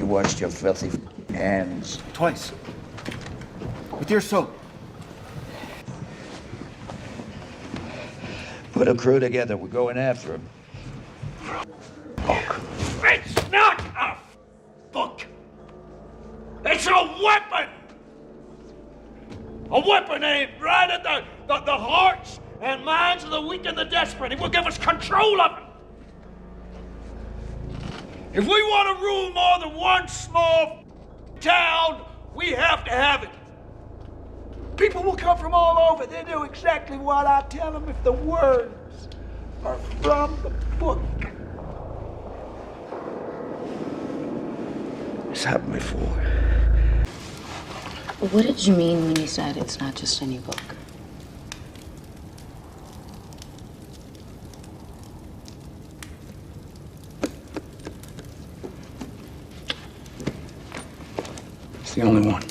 washed your filthy hands. Twice. With your soap. Put a crew together. We're going after him. Book. It's not a book. It's a weapon. A weapon aimed right at the hearts and minds of the weak and the desperate. It will give us control of them. If we want to rule more than one small town, we have to have it. People will come from all over. They do exactly what I tell them if the words are from the book. It's happened before. What did you mean when you said it's not just any book? It's the only one.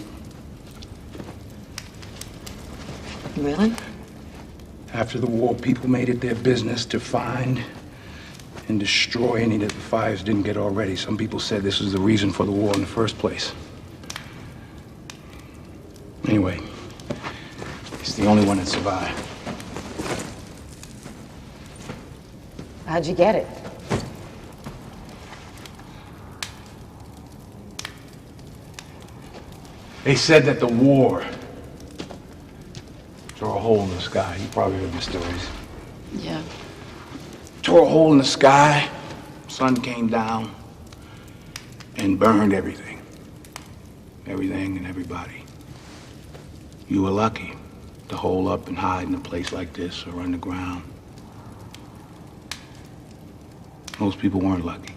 Really? After the war, people made it their business to find and destroy any that the fires didn't get already. Some people said this was the reason for the war in the first place. Anyway, it's the only one that survived. How'd you get it? They said that the war tore a hole in the sky. You probably heard the stories. Yeah. Tore a hole in the sky, sun came down, and burned everything. Everything and everybody. You were lucky to hole up and hide in a place like this or underground. Most people weren't lucky.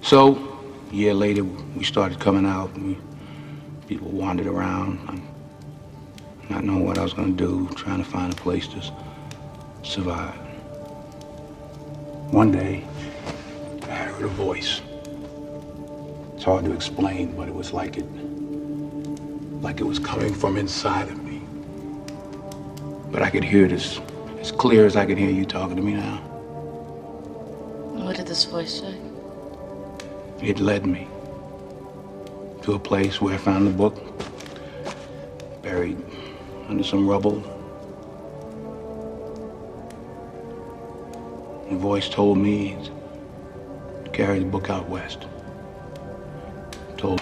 So, a year later, we started coming out, and people wandered around, not knowing what I was going to do, trying to find a place to survive. One day, I heard a voice. It's hard to explain, but it was like it was coming from inside of me. But I could hear it as clear as I could hear you talking to me now. What did this voice say? It led me to a place where I found the book, buried under some rubble. The voice told me to carry the book out west. Told.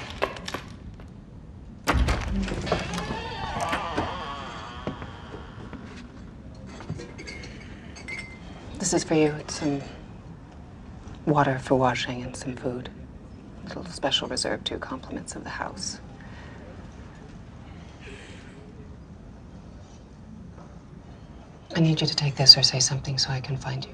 This is for you. It's some water for washing and some food. It's a little special reserved to compliments of the house. I need you to take this or say something so I can find you.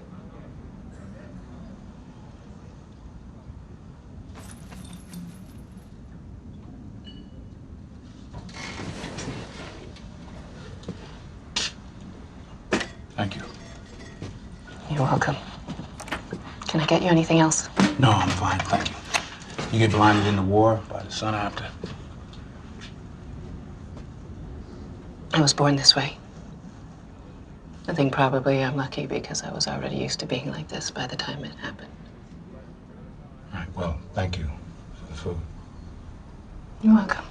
Thank you. You're welcome. Can I get you anything else? No, I'm fine, thank you. You get blinded in the war by the sun after? I was born this way. I think probably I'm lucky because I was already used to being like this by the time it happened. All right, well, thank you for the food. You're welcome.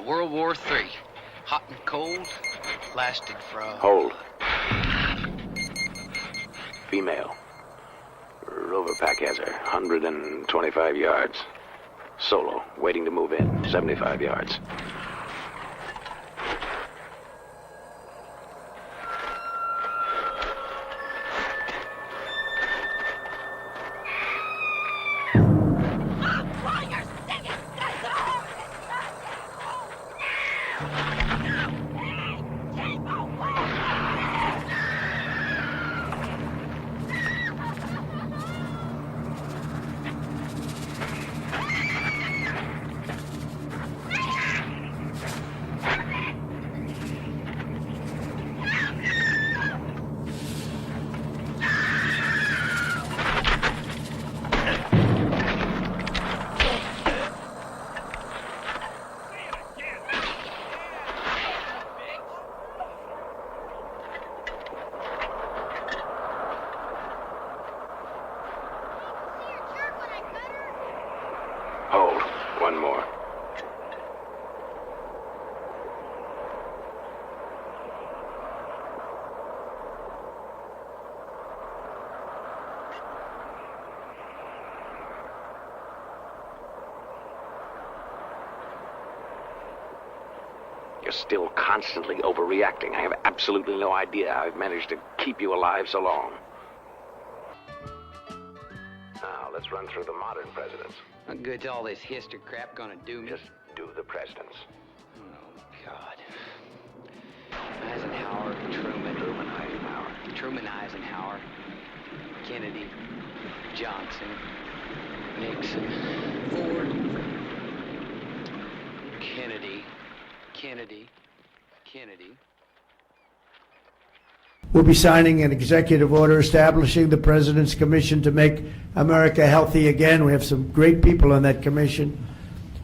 World War III. Hot and cold. Lasted from... Hold. Female. Rover pack has her. 125 yards. Solo. Waiting to move in. 75 yards. Hold. One more. You're still constantly overreacting. I have absolutely no idea how I've managed to keep you alive so long. Now, let's run through the modern presidents. What good's all this history crap gonna do me? Just do the presidents. Oh, God. Eisenhower, Truman Eisenhower, Kennedy, Johnson, Nixon, Ford, Kennedy. We'll be signing an executive order establishing the President's Commission to make America healthy again. We have some great people on that commission.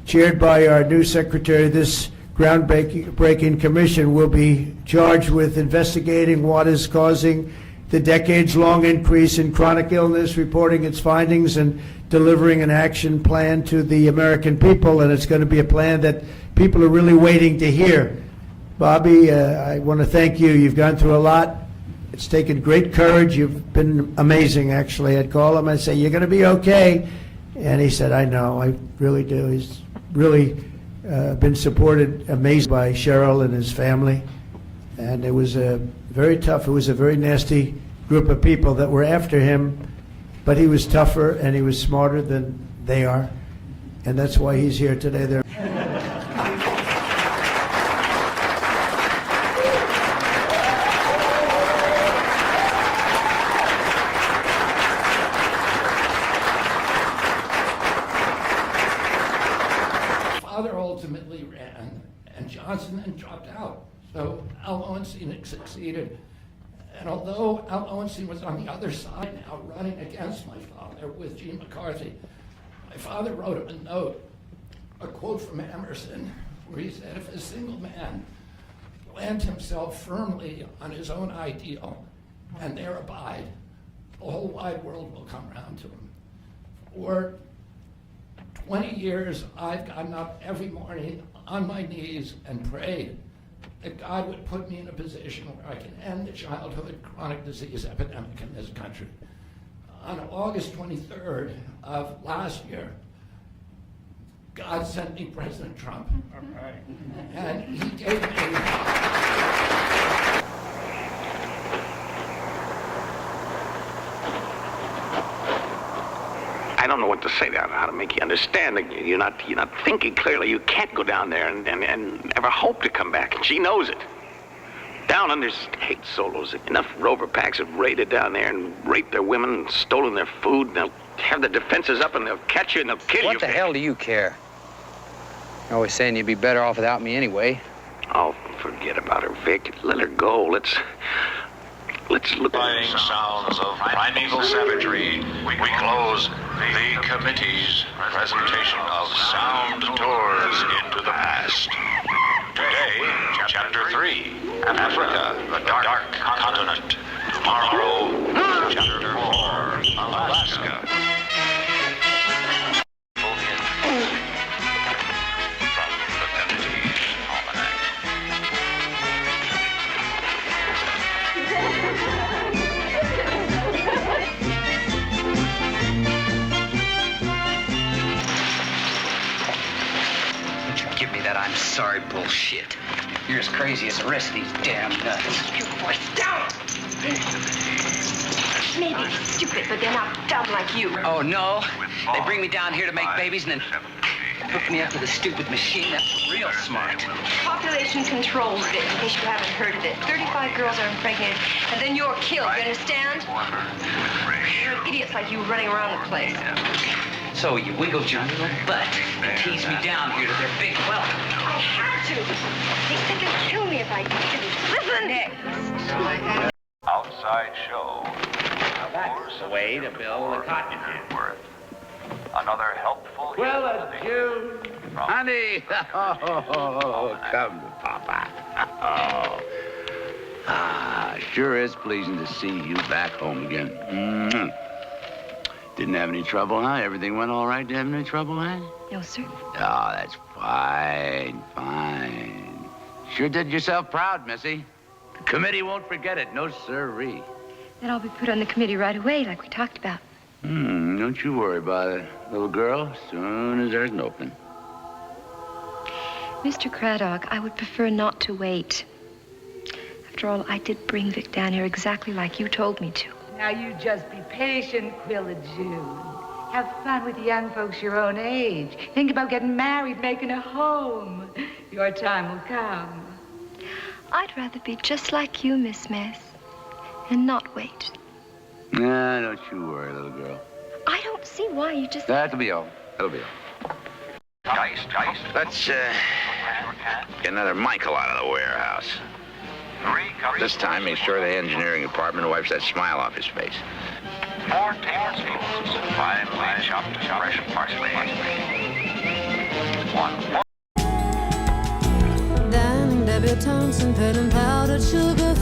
Chaired by our new secretary, this groundbreaking commission will be charged with investigating what is causing the decades-long increase in chronic illness, reporting its findings, and delivering an action plan to the American people. And it's going to be a plan that people are really waiting to hear. Bobby, I want to thank you. You've gone through a lot. It's taken great courage. You've been amazing, actually. I'd call him and say, "You're going to be okay." And he said, "I know, I really do." He's really been supported, amazed by Cheryl and his family. And it was very tough. It was a very nasty group of people that were after him, but he was tougher and he was smarter than they are. And that's why he's here today. They're Father ultimately ran, and Johnson then dropped out. So Al Lowenstein succeeded. And although Al Lowenstein was on the other side now, running against my father with Gene McCarthy, my father wrote him a note, a quote from Emerson, where he said, "If a single man plant himself firmly on his own ideal and there abide, the whole wide world will come around to him." For 20 years, I've gotten up every morning on my knees and prayed that God would put me in a position where I can end the childhood chronic disease epidemic in this country. On August 23rd of last year, God sent me President Trump. And he gave me... I don't know what to say there, how to make you understand that you're not thinking clearly. You can't go down there and ever hope to come back. And she knows it. Down under hate solos. Enough rover packs have raided down there and raped their women and stolen their food. And they'll have the defenses up and they'll catch you and they'll kill you. What the hell do you care? You're always saying you'd be better off without me anyway. Oh, forget about her, Vic. Let her go. Let's look Flying sounds of primeval savagery. We close the committee's presentation of Sound Tours into the Past. Today, Chapter 3, Africa, the Dark Continent. Tomorrow, Chapter 4, Alaska. From the Committee's Almanac. Give me that I'm sorry bullshit. You're as crazy as the rest of these damn nuts. You boys down! Maybe stupid, but they're not dumb like you. Oh, no? They bring me down here to make babies and then hook me up with a stupid machine? That's real smart. Population control bit, in case you haven't heard of it. 35 girls are impregnated, and then you're killed, you understand? You're idiots like you running around the place. So you wiggle your little butt and tease me down here to their big wealth. I had to. They said they'd kill me if I didn't. Listen! Next. Outside show. That's the way to build a cotton gin. Another helpful. Well, adieu, honey. Oh, come to Papa. Oh. Sure is pleasing to see you back home again. Didn't have any trouble, huh? Everything went all right? Didn't have any trouble, huh? No, sir. Oh, that's fine, fine. Sure did yourself proud, Missy. The committee won't forget it, no sirree. Then I'll be put on the committee right away, like we talked about. Don't you worry about it, little girl, as soon as there's an opening. Mr. Craddock, I would prefer not to wait. After all, I did bring Vic down here exactly like you told me to. Now, you just be patient, Quilla June. Have fun with young folks your own age. Think about getting married, making a home. Your time will come. I'd rather be just like you, Miss Smith, and not wait. Nah, don't you worry, little girl. I don't see why you just... That'll be all. That'll be all. Let's, get another Michael out of the warehouse. This time, make sure the engineering department wipes that smile off his face. 4 tablespoons of finely chopped fresh parsley. 1 Then debutantes and pen and powdered sugar